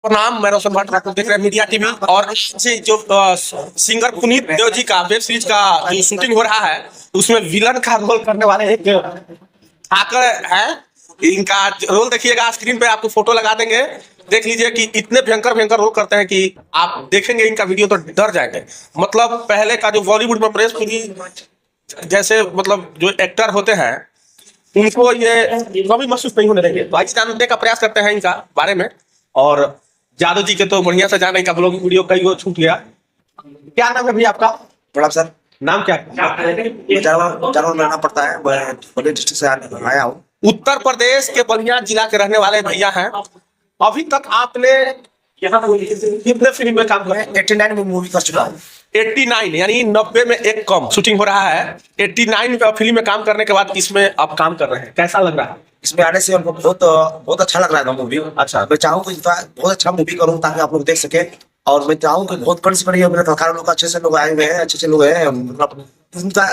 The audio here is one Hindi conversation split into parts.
प्रणाम, मैं रोशन भट्ट, आप देख रहे हैं मीडिया टीवी। और आज जो सिंगर पुनीत देव जी का वेब सीरीज का जो शूटिंग हो रहा है उसमें विलन का रोल करने वाले एक आकर है। इनका रोल देखिएगा, स्क्रीन पे आपको फोटो लगा देंगे, देख लीजिए कि इतने भयंकर भयंकर रोल करते हैं कि आप देखेंगे इनका वीडियो तो डर जाएंगे। मतलब पहले का जो बॉलीवुड में प्रेस पुरी जैसे मतलब जो एक्टर होते हैं उनको ये कभी महसूस नहीं होने देंगे। तो आज जानने का प्रयास करते हैं इनका बारे में। और जादव जी के तो बढ़िया से जाने का ब्लॉग वीडियो कई वो छूट गया। क्या नाम है भैया आपका? प्रणाम सर। नाम क्या है? जानवर रहना पड़ता है, मैं बलिया डिस्ट्रिक्ट से आया हूँ। उत्तर प्रदेश के बलिया जिला के रहने वाले भैया हैं। अभी तक आपने कितने फिल्म में काम किया? 89 में मूवी कर चुका हूँ। 89 यानी 90 में एक कम शूटिंग हो रहा है। 89 फिल्म में काम करने के बाद इसमें अब काम कर रहे हैं, कैसा लग रहा है? इसमें आने से हमको बहुत अच्छा लग रहा है मूवी। अच्छा, मैं चाहूँ कि बहुत अच्छा मूवी करूँ ताकि आप लोग देख सके। और मैं चाहूँ कि बहुत कड़ी से कड़ी मेरे कलाकार लोग अच्छे से लोग आए हुए हैं, अच्छे लोग हैं। मतलब उनका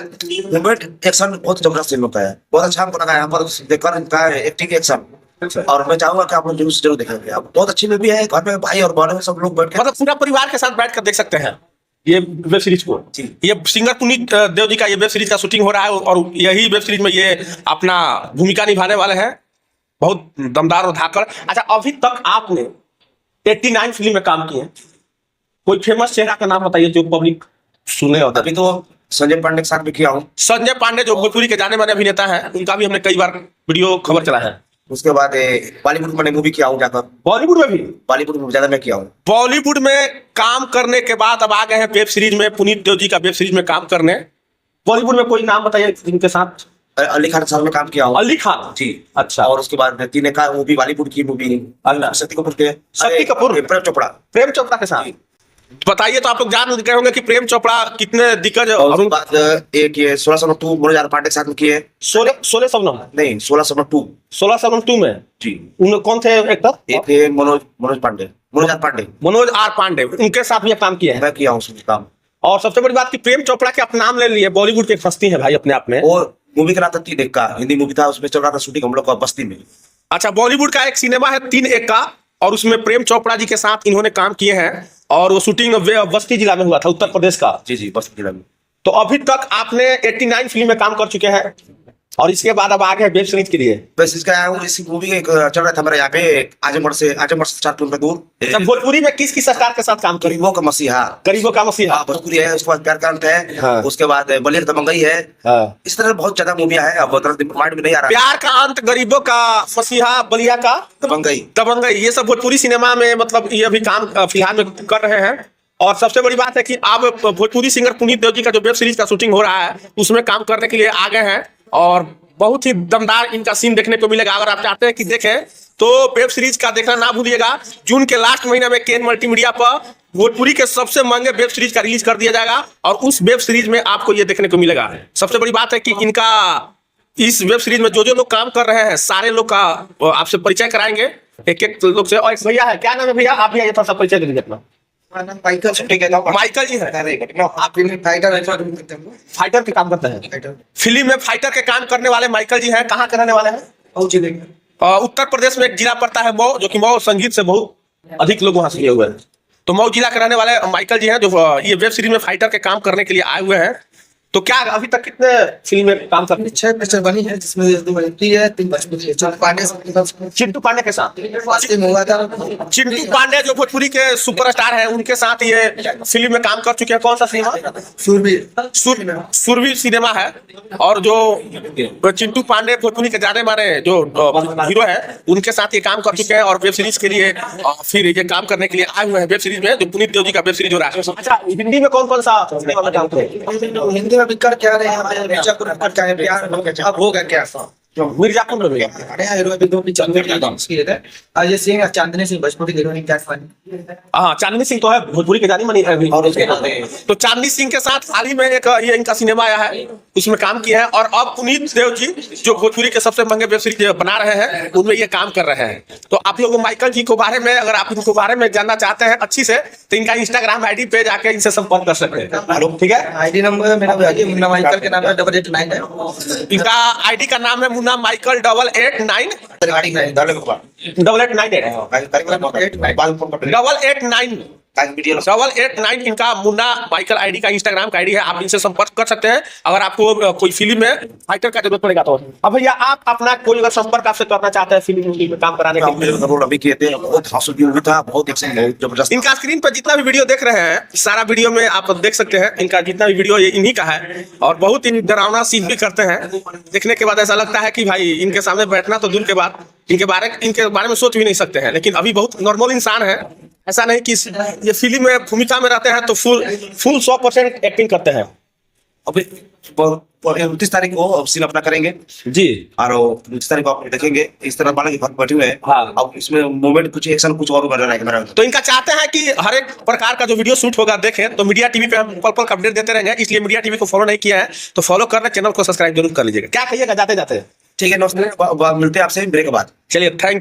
मूवमेंट एक्शन बहुत जबरदस्त होता है, बहुत अच्छा हमको लगा यहाँ पर देखकर इनका एक्टिंग एक्शन। और मैं चाहूंगा कि आप लोग जरूर देखेंगे। अब बहुत अच्छी मूवी है, घर में भाई और बहनों में सब लोग बैठ के मतलब पूरा परिवार के साथ बैठ कर देख सकते हैं ये वेब सीरीज को। ये सिंगर पुनीत देव जी का ये वेब सीरीज का शूटिंग हो रहा है और यही वेब सीरीज में ये अपना भूमिका निभाने वाले हैं, बहुत दमदार और धाकड़। अच्छा, अभी तक आपने 89 फिल्म में काम किए, कोई फेमस चेहरा का नाम बताइए जो पब्लिक सुने। और अभी तो संजय पांडे के साथ भी किया हूँ। संजय पांडे जो भोजपुरी के जाने माने अभिनेता हैं, उनका भी हमने कई बार वीडियो खबर चला है। उसके बाद बॉलीवुड में मूवी किया हूँ जाकर। बॉलीवुड में भी? बॉलीवुड में ज्यादा मैं किया हूँ। बॉलीवुड में काम करने के बाद अब आ गए हैं वेब सीरीज में, पुनीत देव जी का वेब सीरीज में काम करने। बॉलीवुड में कोई नाम बताइए जिनके साथ? अली खान साहब में काम किया हूँ। अली खान जी, अच्छा। और उसके बाद तीन का वो भी बॉलीवुड की मूवी, शक्ति कपूर के, शक्ति कपूर, प्रेम चोपड़ा के साथ। बताइए, तो आप लोग जान गए होंगे कि प्रेम चोपड़ा कितने दिग्गज। और उसके बाद एक ये 1602 मनोज आर पांडे के साथ में किए। 16 नहीं 1602 में जी। उन कौन थे एक्टर? एक थे मनोज आर पांडे, उनके साथ भी काम किए हैं। मैं किया हूँ उसमें काम। और सबसे बड़ी बात कि प्रेम चोपड़ा के अपना नाम ले लिए, बॉलीवुड के हस्ती है भाई अपने आप में। और मूवी का नाम था 3 एक का, हिंदी मूवी था, उसमें चल रहा था शूटिंग हम लोग का बस्ती में। अच्छा, बॉलीवुड का एक सिनेमा है 3 एक का, और उसमें प्रेम चोपड़ा जी के साथ इन्होंने काम किए हैं। और वो शूटिंग बस्ती जिला में हुआ था, उत्तर प्रदेश का। जी बस्ती जिला में। तो अभी तक आपने 89 फिल्म में काम कर चुके हैं और इसके बाद अब आगे वेब सीरीज के लिए। वेब सीरीज का आया हूँ। इसी मूवी चल रहा था मेरे यहाँ पे आजमगढ़ से 4 किलोमीटर दूर। भोजपुरी में किस सरकार के साथ काम किया? गरीबों का मसीहा भोजपुरी है। उसके बाद प्यार का अंत है। हाँ। उसके बाद बलिया दबंगई है। हाँ। इस तरह बहुत ज्यादा मूवियां है, अब माइंड में नहीं आ रहा। प्यार का अंत, गरीबों का मसीहा, बलिया का दबंगई, ये सब भोजपुरी सिनेमा में मतलब ये अभी काम फिलहाल में कर रहे हैं। और सबसे बड़ी बात है कि आप भोजपुरी सिंगर पुनीत देव जी का जो वेब सीरीज का शूटिंग हो रहा है उसमें काम करने के लिए आ गए हैं। और बहुत ही दमदार इनका सीन देखने को मिलेगा। अगर आप चाहते हैं कि देखें तो वेब सीरीज का देखना ना भूलिएगा। जून के लास्ट महीने में केन मल्टीमीडिया पर भोजपुरी के सबसे महंगे वेब सीरीज का रिलीज कर दिया जाएगा और उस वेब सीरीज में आपको ये देखने को मिलेगा। सबसे बड़ी बात है कि इनका इस वेब सीरीज में जो लोग काम कर रहे हैं सारे लोग का आपसे परिचय कराएंगे एक लोग से। और एक भैया है, क्या नाम है भैया? आप भी थोड़ा सा परिचय दे दीजिए अपना। माइकल जी है। आप फाइटर के काम करते हैं, फिल्म में फाइटर के काम करने वाले माइकल जी हैं। कहाँ के रहने वाले हैं? उत्तर प्रदेश में एक जिला पड़ता है मऊ, जो कि मऊ संगीत से बहुत अधिक लोग वहां से लिए हुए हैं। तो मऊ जिला के रहने वाले माइकल जी हैं जो ये वेब सीरीज में फाइटर के काम करने के लिए आए हुए हैं। तो क्या अभी तक कितने फिल्म में काम करते हैं? 6 पिक्चर बनी है, जिसमें 2 बनती है, 3 बचपन है। चिंटू पांडे के साथ। चिंटू पांडे जो भोजपुरी के सुपरस्टार हैं, उनके साथ ये फिल्म में काम कर चुके हैं। कौन सा सिनेमा? सुरवीर सिनेमा है। और जो चिंटू पांडे भोजपुरी के जाने माने जो हीरो है उनके साथ ये काम कर चुके हैं और वेब सीरीज के लिए फिर ये काम करने के लिए आए हुए हैं वेब सीरीज में, जो पुनीत देव जी का वेब सीरीज हो रहा है। अच्छा, हिंदी में कौन सा सिनेमा में काम करें? हिंदी में भी कर क्या रहे हैं, मिर्जापुर का है, प्यार अब होगा क्या? मिर्जापुर में भी अरे हीरो अभी 2 पिक्चर में डांस किए थे। अजय सिंह, चांदनी सिंह भोजपुरी की हीरोइन क्या फनी। हाँ, चांदनी सिंह तो है भोजपुरी के जानी मानी है अभी। और उसके तो चांदनी सिंह के साथ हाल ही में एक ये इनका सिनेमा आया है, उसमें काम किया है। और अब पुनीत देव जी जो भोजपुरी के सबसे महंगे वेब सीरीज बना रहे हैं उनमें ये काम कर रहे हैं। तो आप लोग माइकल जी के बारे में, अगर आप इनको बारे में जानना चाहते हैं अच्छी से, तो इनका इंस्टाग्राम आईडी पे जाके इनसे संपर्क कर सकते हैं। ठीक है, आईडी नंबर मेरा मुन्ना माइकल के नाम है 889 है। इनका आईडी का नाम है मुन्ना माइकल 889। 8898 बाद फोन कर 889 ताकि वीडियो 889 इनका मुन्ना माइकल आईडी का इंस्टाग्राम का आईडी है। आप इनसे संपर्क कर सकते हैं अगर आपको कोई फिल्म में फाइटर का जरूरत पड़ेगा तो। अब भैया आप अपना कोई अगर संपर्क आपसे करना चाहते हैं फिल्म में काम कराने के लिए, रोल अभी किए थे, बहुत हाउसफुल भी था, बहुत एक्शन, बहुत जबरदस्त। इनका स्क्रीन पर जितना भी वीडियो देख रहे हैं सारा वीडियो में आप देख सकते हैं इनका जितना भी वीडियो ये इन्हीं का है और बहुत ही डरावना सीन भी करते हैं। देखने के बाद ऐसा लगता है कि भाई इनके सामने बैठना तो दूर के बाद इनके बारे में सोच भी नहीं सकते हैं, लेकिन अभी बहुत नॉर्मल इंसान है। ऐसा नहीं कि ये फिल्म में भूमिका में रहते हैं तो फुल 100% एक्टिंग करते हैं। अभी 29 तारीख को सीन अपना करेंगे जी और 29 तारीख को आप देखेंगे इस तरह बाला के घर बैठे हुए हैं। हाँ। अब इसमें मूवमेंट कुछ एक्शन कुछ और बढ़ रहा है कैमरा में। तो इनका चाहते हैं कि हर एक प्रकार का जो वीडियो शूट होगा देखें, तो मीडिया टीवी पे हम पल पल अपडेट देते रहेंगे, इसलिए मीडिया टीवी को फॉलो नहीं किया है तो फॉलो कर रहे, चैनल को सब्सक्राइब जरूर कर लीजिएगा। क्या कहिएगा जाते जाते? ठीक है, नमस्ते, मिलते हैं आपसे ब्रेक के बाद। चलिए, थैंक यू।